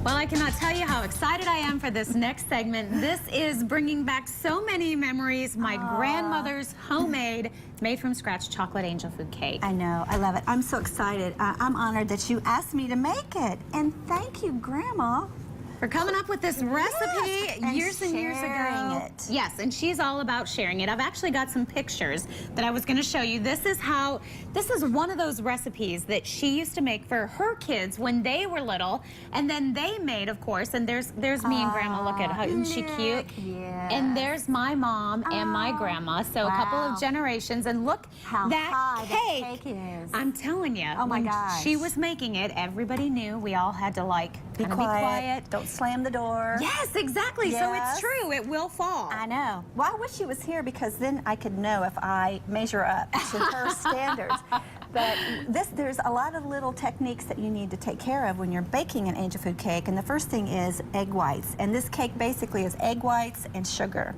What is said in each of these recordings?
Well, I cannot tell you how excited I am for this next segment. This is bringing back so many memories. My grandmother's homemade, made from scratch chocolate angel food cake. I know, I love it. I'm so excited. I'm honored that you asked me to make it. And thank you, Grandma. For coming up with this recipe years and years ago. It. Yes, and she's all about sharing it. I've actually got some pictures that I was going to show you. This is one of those recipes that she used to make for her kids when they were little, and then they made, of course, and there's me and Grandma. Look at her, isn't she cute? Yes. And there's my mom and my grandma, so a couple of generations, and look how that high cake. The cake is. I'm telling you, oh my when gosh. she was making it, everybody knew. We all had to be quiet. Don't slam the door. Yes, exactly. Yes. So it's true. It will fall. I know. Well, I wish she was here because then I could know if I measure up to her standards. But there's a lot of little techniques that you need to take care of when you're baking an angel food cake. And the first thing is egg whites. And this cake basically is egg whites and sugar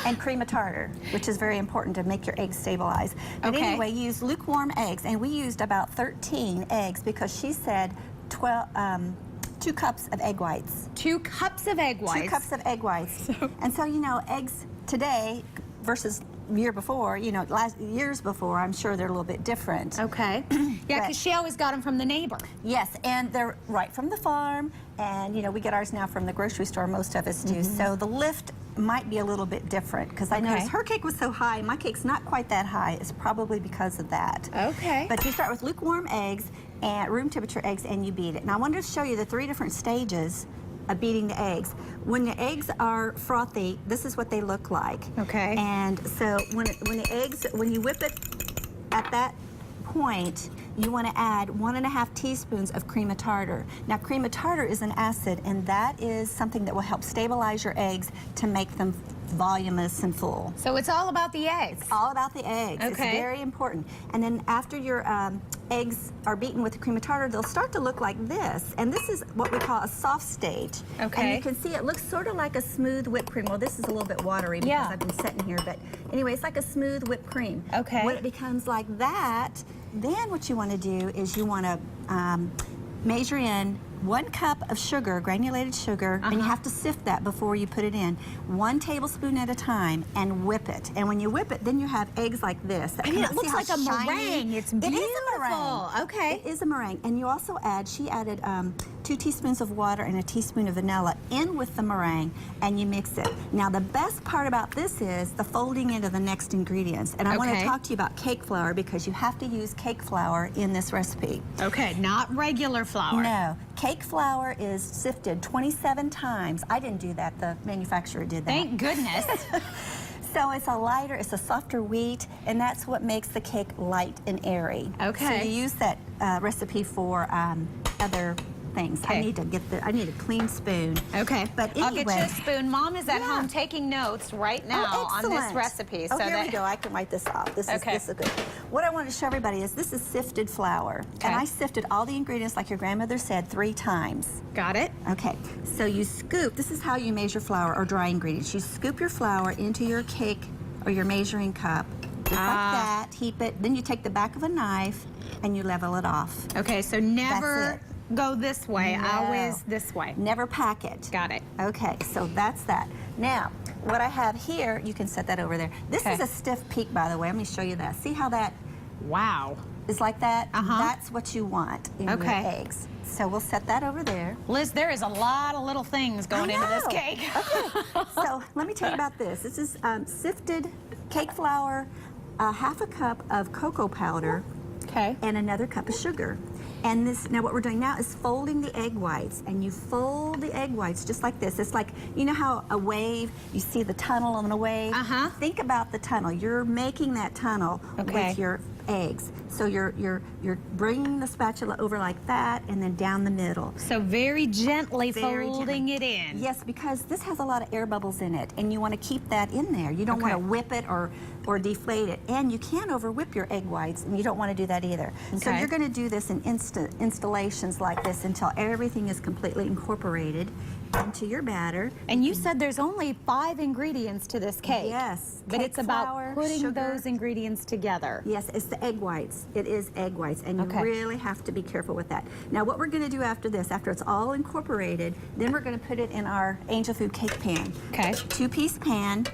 and cream of tartar, which is very important to make your eggs stabilize. But anyway, use lukewarm eggs. And we used about 13 eggs because she said 2 cups of egg whites. 2 cups of egg whites. 2 cups of egg whites. And so, you know, eggs today versus year before, you know, years before, I'm sure they're a little bit different. Okay. Yeah, because she always got them from the neighbor. Yes, and they're right from the farm, and, you know, we get ours now from the grocery store, most of us do. So the lift might be a little bit different, because I noticed her cake was so high, my cake's not quite that high. It's probably because of that. Okay. But you start with lukewarm eggs, and room temperature eggs, and you beat it. Now I wanted to show you the 3 different stages of beating the eggs. When the eggs are frothy, this is what they look like. Okay. And so when you whip it at that point, you want to add 1½ teaspoons of cream of tartar. Now, cream of tartar is an acid, and that is something that will help stabilize your eggs to make them voluminous and full. So it's all about the eggs. It's all about the eggs. Okay. It's very important. And then after your eggs are beaten with the cream of tartar, they'll start to look like this. And this is what we call a soft stage. Okay. And you can see it looks sort of like a smooth whipped cream. Well, this is a little bit watery because I've been sitting here. But anyway, it's like a smooth whipped cream. Okay. When it becomes like that, then what you want to do is you want to measure in 1 cup of sugar, granulated sugar, and you have to sift that before you put it in. 1 tablespoon at a time, and whip it. And when you whip it, then you have eggs like this. I mean, it looks like a meringue. It's beautiful. It is a meringue. Okay. It is a meringue. And you also she added 2 teaspoons of water and a teaspoon of vanilla in with the meringue, and you mix it. Now, the best part about this is the folding into the next ingredients. And I want to talk to you about cake flour because you have to use cake flour in this recipe. Okay, not regular flour. No. Cake flour is sifted 27 times. I didn't do that. The manufacturer did that. Thank goodness. So it's a softer wheat, and that's what makes the cake light and airy. Okay. So you use that recipe for other things. Okay. I need a clean spoon. Okay. But anyway, I'll get you a spoon. Mom is at home taking notes right now on this recipe. Oh, here we go. I can write this off. This is good. What I want to show everybody is this is sifted flour. And I sifted all the ingredients, like your grandmother said, 3 times. Got it. Okay. So you scoop. This is how you measure flour or dry ingredients. You scoop your flour into your cake or your measuring cup. Just like that. Heap it. Then you take the back of a knife and you level it off. Okay, so never That's it. Go this way, No. always this way. Never pack it. Got it. Okay, so that's that. Now, what I have here, you can set that over there. This is a stiff peak, by the way. Let me show you that. See how that is like that? That's what you want in your eggs. So we'll set that over there. Liz, there is a lot of little things going into this cake. Okay, so let me tell you about this. This is sifted cake flour, 1/2 cup of cocoa powder, and another cup of sugar. And this, now what we're doing now is folding the egg whites, and you fold the egg whites just like this. It's like, you know how a wave, you see the tunnel on a wave? Think about the tunnel. You're making that tunnel with your eggs. So you're bringing the spatula over like that, and then down the middle. So very gently folding it in. Yes, because this has a lot of air bubbles in it, and you want to keep that in there. You don't want to whip it or or deflate it. And you can over whip your egg whites, and you don't want to do that either. So Okay. you're going to do this in installations like this until everything is completely incorporated into your batter. And you said there's only 5 ingredients to this cake. Yes. But Cake it's about flour, putting sugar. those ingredients together. Yes, it's the egg whites. It is egg whites, and you Okay. really have to be careful with that. Now, what we're going to do after this, after it's all incorporated, then we're going to put it in our Angel Food cake pan. Okay. 2-piece pan.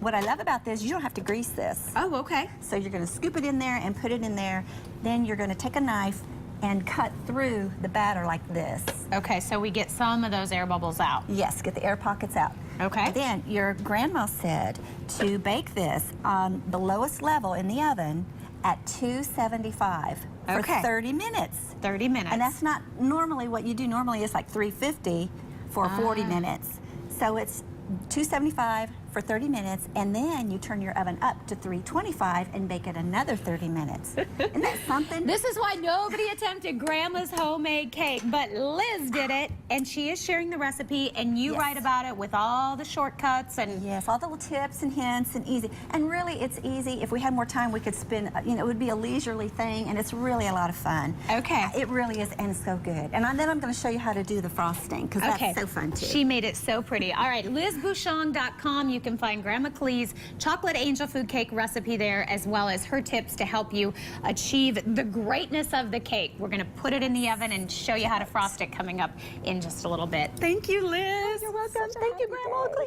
What I love about this, you don't have to grease this. Oh, okay. So you're going to scoop it in there and put it in there. Then you're going to take a knife and cut through the batter like this. Okay, so we get some of those air bubbles out. Yes, get the air pockets out. Okay. Then your grandma said to bake this on the lowest level in the oven at 275 for Okay. 30 minutes. 30 minutes. And that's not normally what you do. Normally it's like 350 for 40 minutes. So it's 275 for 30 minutes, and then you turn your oven up to 325 and bake it another 30 minutes. Isn't that something? This is why nobody attempted Grandma's homemade cake, but Liz did it, and she is sharing the recipe, and you Yes. write about it with all the shortcuts and Yes, all the little tips and hints and easy. And really, it's easy. If we had more time, we could spend, you know, it would be a leisurely thing, and it's really a lot of fun. Okay. It really is, and so good. And then I'm going to show you how to do the frosting, because that's so fun, too. She made it so pretty. All right, LizBushong.com. You can find Grandma Clee's chocolate angel food cake recipe there, as well as her tips to help you achieve the greatness of the cake. We're going to put it in the oven and show you how to frost it coming up in just a little bit. Thank you, Liz. You're welcome. Thank you, Grandma Clee.